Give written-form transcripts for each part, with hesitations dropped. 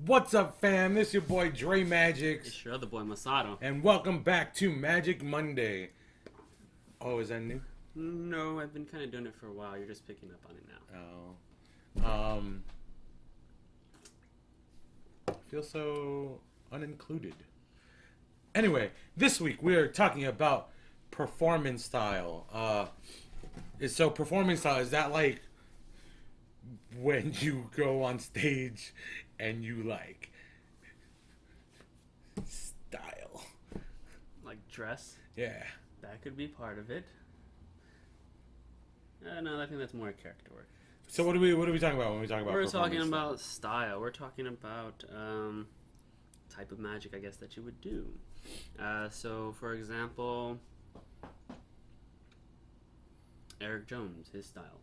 What's up, fam? This your boy DREMAGIX, It's your other boy Masato. and welcome back to Magic Monday. Oh, is that new? No, I've been kind of doing it for a while. You're just picking up on it now. I feel so unincluded. Anyway, this week we are talking about performance style. So performance style, is that like when you go on stage and you like style? Like dress, Yeah. that could be part of it. No, I think that's more character work. So what are we talking about when we talk about We're performance talking style? about style. We're talking about type of magic, I guess, that you would do. So, for example, Eric Jones, his style.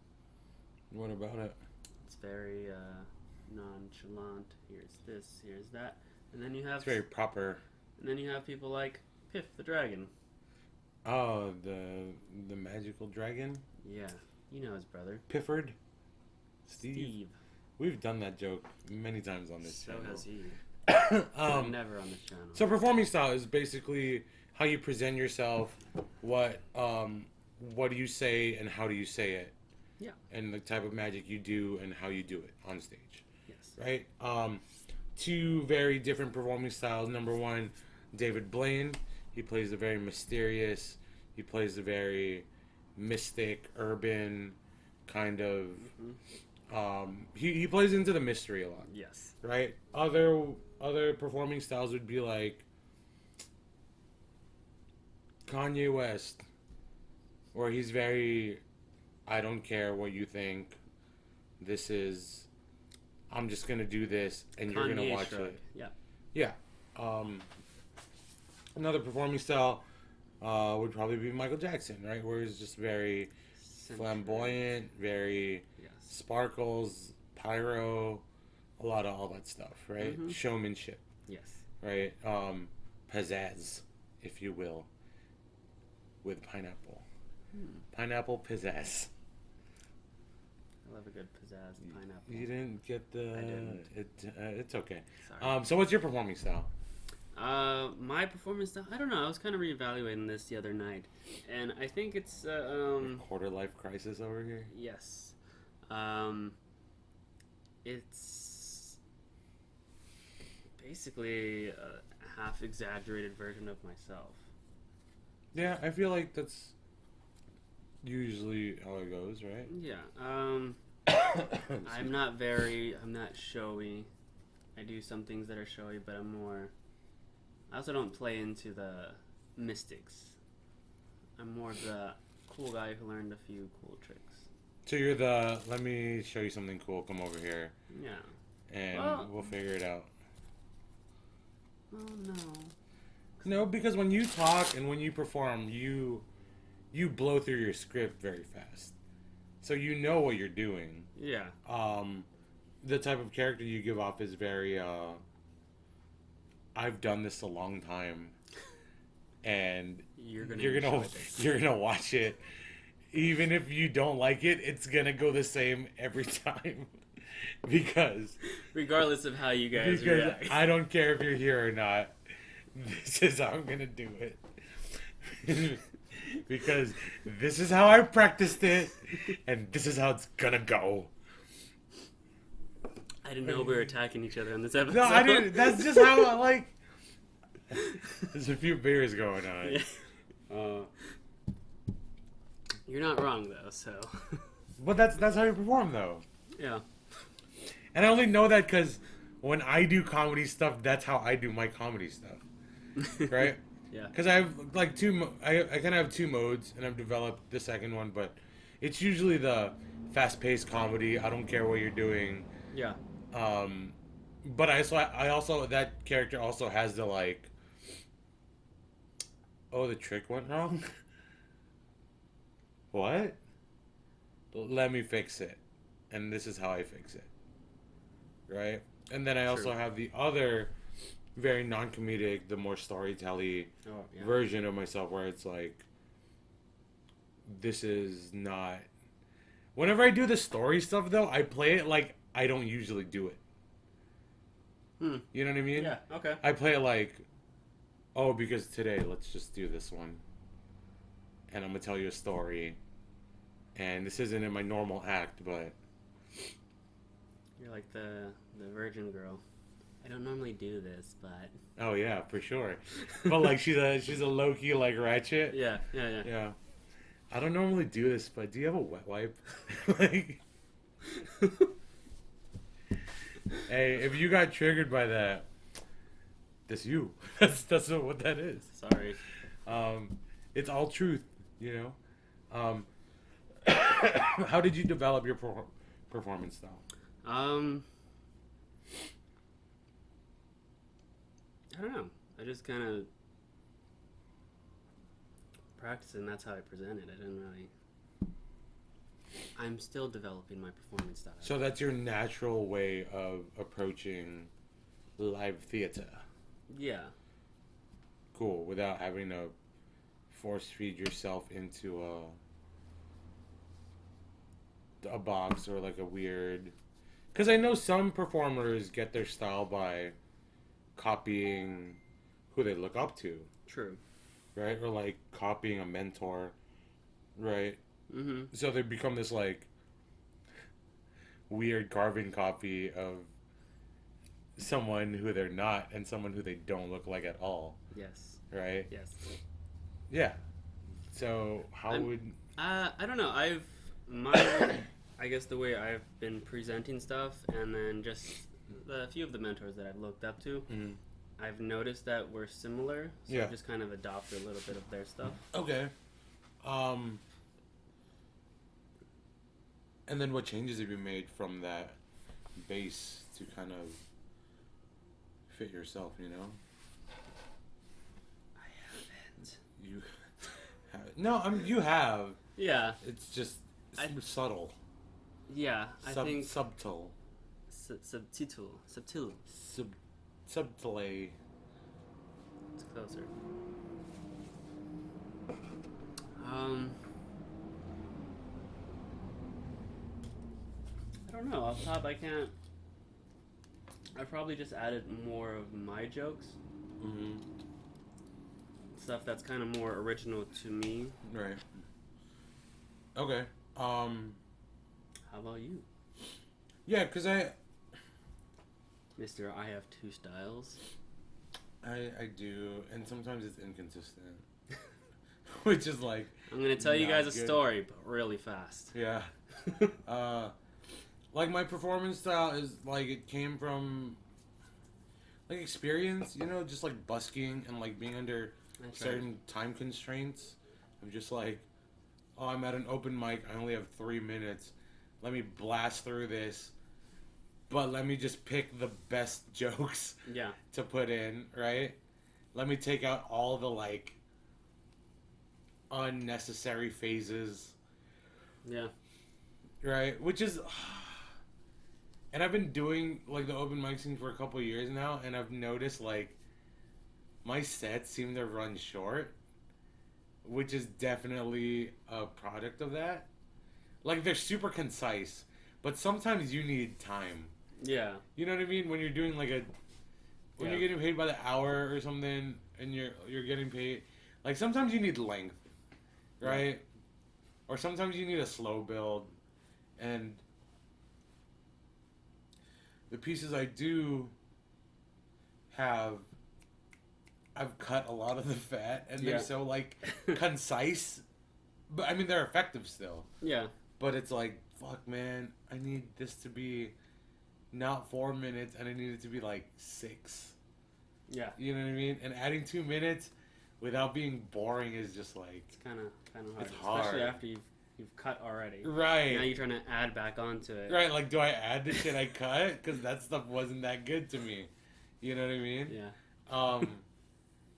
What about it? It's very nonchalant. Here's this, here's that, and then you have It's very proper. and then you have people like Piff the Dragon. Oh, the magical dragon? Yeah, you know his brother. Pifford? Steve? We've done that joke many times on this So channel. has he. Um, Never on this channel. so performing style is basically how you present yourself, what do you say and how do you say it. Yeah. And the type of magic you do and how you do it on stage. Yes. Right? Two very different performing styles. Number one, David Blaine. He plays a very mysterious, he plays a very mystic, urban kind of. He plays into the mystery a lot. Yes. Right? Other performing styles would be like Kanye West, where he's very, I don't care what you think. I'm just gonna do this, and you're gonna Kanye watch Shrug. it. Yeah. Yeah. Another performing style would probably be Michael Jackson, right? Where he's just very flamboyant, very Yes. sparkles, pyro, a lot of all that stuff, right? Mhm. Showmanship, Yes. right? Pizzazz, if you will, with pineapple. Pineapple pizzazz. I love a good pizzazz pineapple. You didn't get the. I didn't. It's okay. Sorry. So what's your performing style? My performance style, I don't know. I was kind of reevaluating this the other night, and I think it's Quarter life crisis over here. yes, it's basically a half exaggerated version of myself. Yeah, I feel like that's usually how it goes, right? Yeah. I'm not showy. I do some things that are showy, but I also don't play into the mystics. I'm more of the cool guy who learned a few cool tricks. So let me show you something cool. Come over here, Yeah. and we'll figure it out. Oh no. No, because when you talk and when you perform, you blow through your script very fast. So you know what you're doing. Yeah. The type of character you give off is very I've done this a long time, and You're gonna you're gonna watch it, even if you don't like it. It's gonna go the same every time, because regardless of how you guys because react. I don't care if you're here or not. This is how I'm gonna do it, because this is how I practiced it, and this is how it's gonna go. I didn't know we were attacking each other in this episode. No, I didn't. That's just how I like. There's a few beers going on. Yeah. You're not wrong though, so. But that's how you perform, though. Yeah. And I only know that because when I do comedy stuff, that's how I do my comedy stuff, right? Yeah. Because I have like I kind of have two modes, and I've developed the second one, but it's usually the fast-paced comedy. I don't care what you're doing. Yeah. But I also that character also has the like. Oh, the trick went wrong. What? Let me fix it, and this is how I fix it. Right, and then I also have the other, very non-comedic, the more storytelly version of myself, where it's like, this is not. Whenever I do the story stuff, though, I play it like I don't usually do it. You know what I mean? Yeah. Okay. I play it like, oh, because today let's just do this one, and I'm gonna tell you a story, and this isn't in my normal act, but You're like the virgin girl. I don't normally do this, but oh yeah, for sure. But like she's a low key like ratchet. yeah, yeah, yeah. Yeah. I don't normally do this, but do you have a wet wipe? Like, hey, if you got triggered by that, that's you. That's what that is. Sorry. It's all truth, you know. How did you develop your performance style? I don't know. I just kind of practiced it, and that's how I presented. I didn't really. I'm still developing my performance style. So that's your natural way of approaching live theater. Yeah. Cool, without having to force feed yourself into a box or like a weird. Because I know some performers get their style by copying who they look up to, True. right? Or like copying a mentor, right? Mm-hmm. So they become this like weird carbon copy of someone who they're not and someone who they don't look like at all, Yes. right? Yes. Yeah. So how would I don't know. I guess the way I've been presenting stuff, and then just the few of the mentors that I've looked up to, I've noticed that we're similar. So Yeah. I just kind of adopt a little bit of their stuff. okay. And then what changes have you made from that base to kind of fit yourself, you know? I haven't. You have no, I mean you have. Yeah. It's just subtle. Yeah. I think subtle. subtle. Subtile. It's closer. I don't know. Off top, I can't. I probably just added more of my jokes. Mm-hmm. Stuff that's kind of more original to me. Right. Okay. How about you, Yeah, because Mr. I have two styles? I do, and sometimes it's inconsistent, which is like I'm gonna tell you not guys a good. story, but really fast. Yeah. Like my performance style is like it came from like experience, you know, just like busking and like being under That's certain time constraints. I'm just like, oh, I'm at an open mic. I only have 3 minutes. Let me blast through this. But let me just pick the best jokes Yeah. to put in, right? Let me take out all the like unnecessary phases, Yeah. right? Which is, and I've been doing like the open mic scene for a couple of years now, and I've noticed like my sets seem to run short, which is definitely a product of that. Like they're super concise, but sometimes you need time. Yeah. You know what I mean? When you're doing like when you're getting paid by the hour or something, and you're getting paid, like sometimes you need length, right? Or sometimes you need a slow build, and the pieces I do have, I've cut a lot of the fat, and they're so like concise, but I mean they're effective still. Yeah. But it's like, fuck, man, I need this to be not 4 minutes, and I need it to be like 6. Yeah. You know what I mean? And adding 2 minutes without being boring is just like It's kind of hard. It's hard. Especially after you've cut already. right. Now you're trying to add back onto it. Right, like, do I add the shit I cut? Because that stuff wasn't that good to me. You know what I mean? Yeah.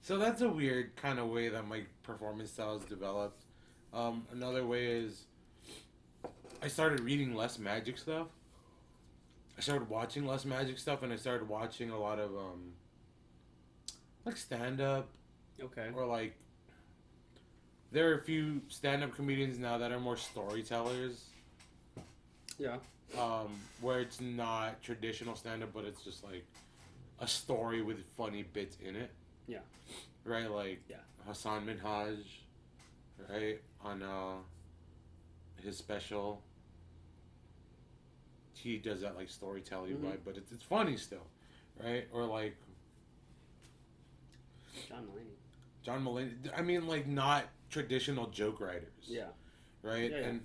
So that's a weird kind of way that my performance style has developed. Another way is I started reading less magic stuff. I started watching less magic stuff, and I started watching a lot of like stand-up, Okay. or like there are a few stand-up comedians now that are more storytellers. Yeah. Where it's not traditional stand-up, but it's just like a story with funny bits in it. Yeah. Right, like Yeah. Hassan Minhaj, right, on his special. He does that like storytelling vibe, but it's funny still, right? Or like John Mulaney. I mean, like not traditional joke writers. Yeah. Right, Yeah, yeah. and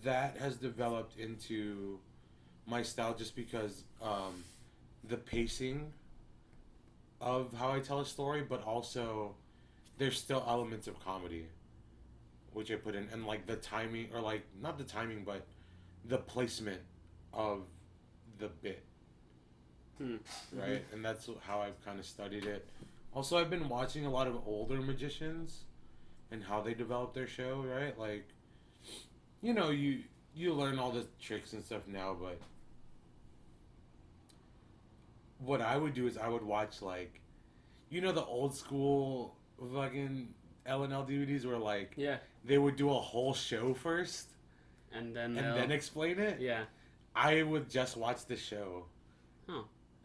that has developed into my style just because the pacing of how I tell a story, but also there's still elements of comedy, which I put in, and like the timing, or like not the timing, but the placement of the bit, right? And that's how I've kind of studied it. Also, I've been watching a lot of older magicians and how they develop their show, right? Like, you know, you learn all the tricks and stuff now, but what I would do is I would watch, like, you know, the old school fucking L&L DVDs where, like, Yeah. they would do a whole show first And then and then explain it? Yeah. I would just watch the show Huh.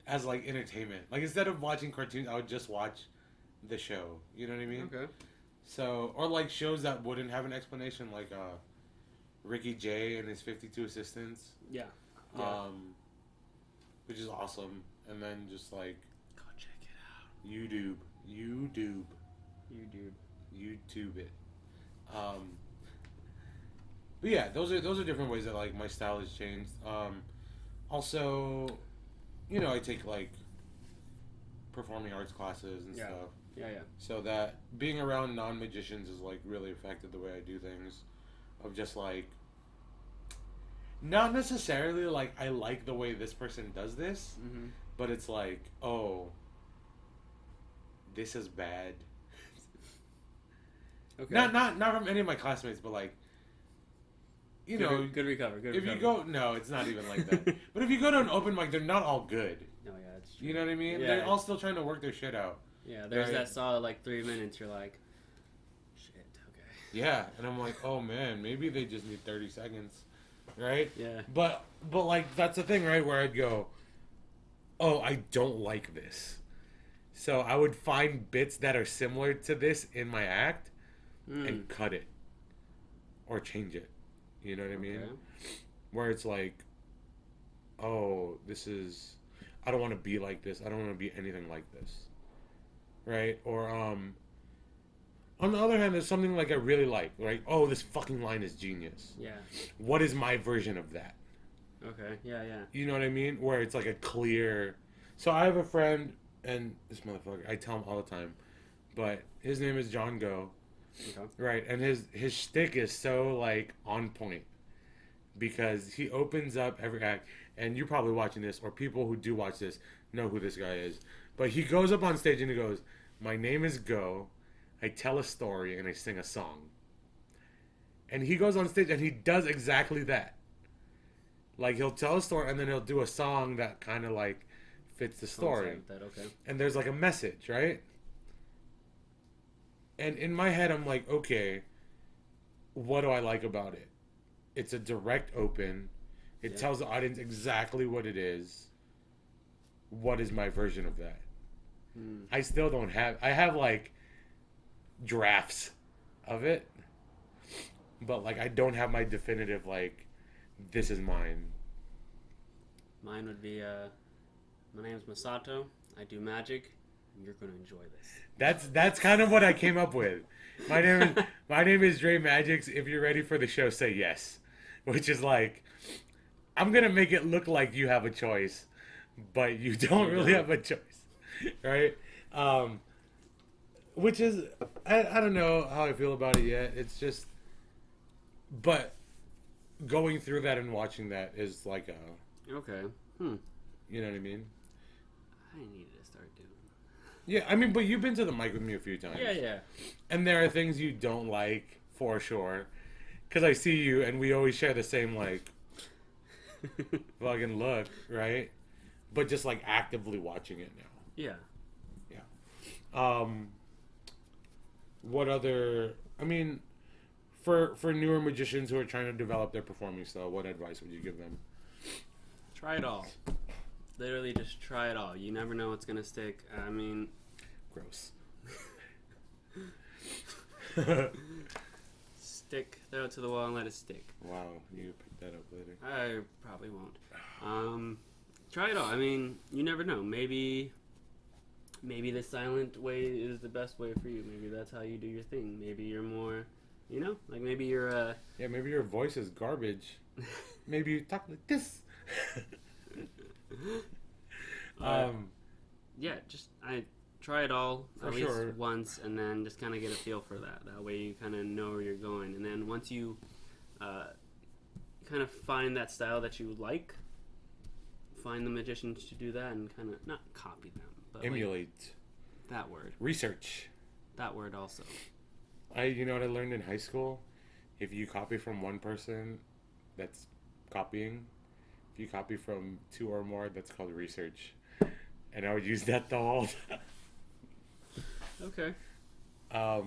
as, like, entertainment. Like, instead of watching cartoons, I would just watch the show. You know what I mean? Okay. So, or, like, shows that wouldn't have an explanation, like, Ricky Jay and his 52 Assistants. Yeah. Yeah. Which is awesome. And then just, like, Go check it out. YouTube it. But yeah, those are different ways that like my style has changed. Also, you know, I take like performing arts classes and Yeah. stuff. Yeah, yeah. So that being around non-magicians has like really affected the way I do things. Of just like, not necessarily like I like the way this person does this, but it's like, oh, this is bad. Okay. Not from any of my classmates, but like, you know, good recover. if you go, no, it's not even like that. But if you go to an open mic, they're not all good. No, yeah, it's true. You know what I mean? Yeah. They're all still trying to work their shit out. Yeah, there's Right. that solid like 3 minutes. You're like, shit. Okay. Yeah, and I'm like, oh man, maybe they just need 30 seconds, right? Yeah. But like that's the thing, right? Where I'd go, oh, I don't like this, so I would find bits that are similar to this in my act and cut it or change it. You know what I mean? Okay. Where it's like, oh, this is, I don't want to be like this. I don't want to be anything like this. Right? Or, on the other hand, there's something like I really like. Like, oh, this fucking line is genius. Yeah. What is my version of that? Okay. Yeah, yeah. You know what I mean? Where it's like a clear. So I have a friend, and this motherfucker, I tell him all the time, but his name is John Go. Okay. Right, and his shtick is so like on point because he opens up every act, and you're probably watching this, or people who do watch this know who this guy is. But he goes up on stage and he goes, "My name is Go. I tell a story and I sing a song." And he goes on stage and he does exactly that. Like he'll tell a story and then he'll do a song that kind of like fits the story. That, okay. And there's like a message, right? And in my head, I'm like, okay, what do I like about it? It's a direct open. It tells the audience exactly what it is. What is my version of that? I still don't have... I have, like, drafts of it. But, like, I don't have my definitive, like, this is mine. Mine would be, my name's Masato. I do magic. And you're going to enjoy this. That's kind of what I came up with. My name is DREMAGIX. If you're ready for the show, say yes. Which is like, I'm gonna make it look like you have a choice, but you don't really have a choice, right? Which is, I don't know how I feel about it yet. It's just, but going through that and watching that is like a, Okay. you know what I mean? I needed to start doing. Yeah, I mean, but you've been to the mic with me a few times. Yeah, yeah. And there are things you don't like, for sure. Because I see you, and we always share the same, like, fucking look, right? But just, like, actively watching it now. Yeah. Yeah. What other... I mean, for newer magicians who are trying to develop their performing style, what advice would you give them? Try it all. Literally, just try it all. You never know what's gonna stick. I mean, Gross. stick, throw it to the wall, and let it stick. Wow, you pick that up later. I probably won't. Try it all. I mean, you never know. Maybe the silent way is the best way for you. Maybe that's how you do your thing. Maybe you're more, like maybe you're Yeah, maybe your voice is garbage. Maybe you talk like this. Yeah, just try it all For at sure. least once, and then just kind of get a feel for that. That way, you kind of know where you're going, and then once you kind of find that style that you like, find the magicians to do that, and kind of not copy them, but Emulate. that word. Research. That word also. You know what I learned in high school? If you copy from one person, that's copying. If you copy from two or more, that's called research. And I would use that the whole time. Okay. But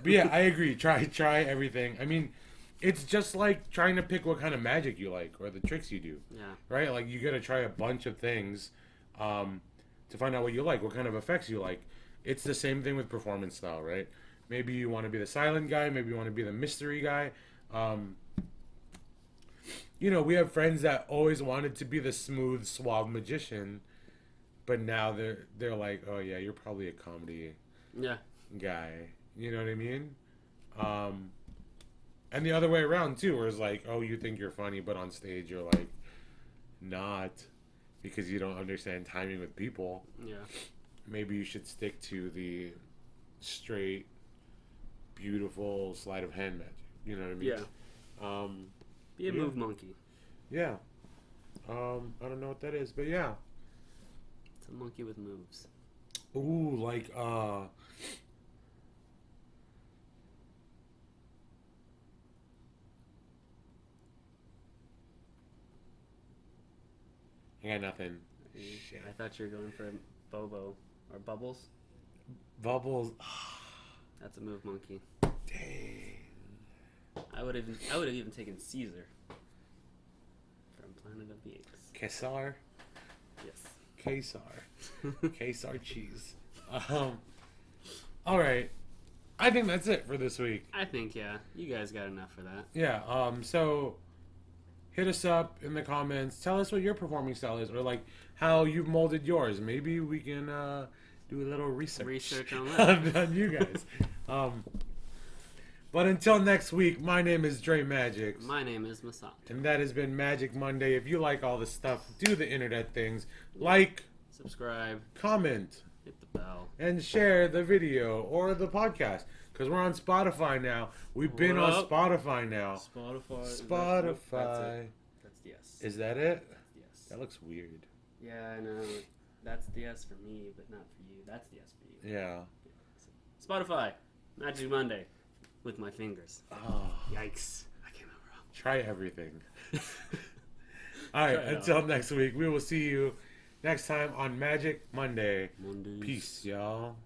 yeah, I agree. Try everything. I mean, it's just like trying to pick what kind of magic you like or the tricks you do. Yeah. Right? Like you gotta try a bunch of things to find out what you like, what kind of effects you like. It's the same thing with performance style, right? Maybe you want to be the silent guy. Maybe you want to be the mystery guy. We have friends that always wanted to be the smooth, suave magician, but now they're like, oh yeah, you're probably a comedy Yeah. guy. You know what I mean? And the other way around too, where it's like, oh, you think you're funny, but on stage you're like, not, because you don't understand timing with people. Yeah. Maybe you should stick to the straight, beautiful sleight of hand magic. You know what I mean? Yeah. Be a yeah. move monkey. Yeah. I don't know what that is, but yeah. It's a monkey with moves. Ooh, like I got nothing. Shit. I thought you were going for Bobo or Bubbles. Bubbles. That's a move monkey. Dang. I would have even taken Caesar from Planet of the Apes. Quesar. Yes. Quesar. Quesar cheese. All right. I think that's it for this week. I think you guys got enough for that. Yeah. So hit us up in the comments. Tell us what your performing style is, or like how you've molded yours. Maybe we can do a little research on that on you guys. But until next week, my name is DREMAGIX. My name is Masato. And that has been Magic Monday. If you like all this stuff, do the internet things. Like, subscribe, comment, hit the bell, and share the video or the podcast. Because we're on Spotify now. We've been on Spotify now. Spotify. That's the S. Is that it? Yes. That looks weird. Yeah, I know. That's the S for me, but not for you. That's the S for you. Yeah. Spotify. Magic Monday. With my fingers. Oh. Yikes. I came out wrong. Try everything. All right. Until next week, we will see you next time on Magic Monday. Peace, y'all.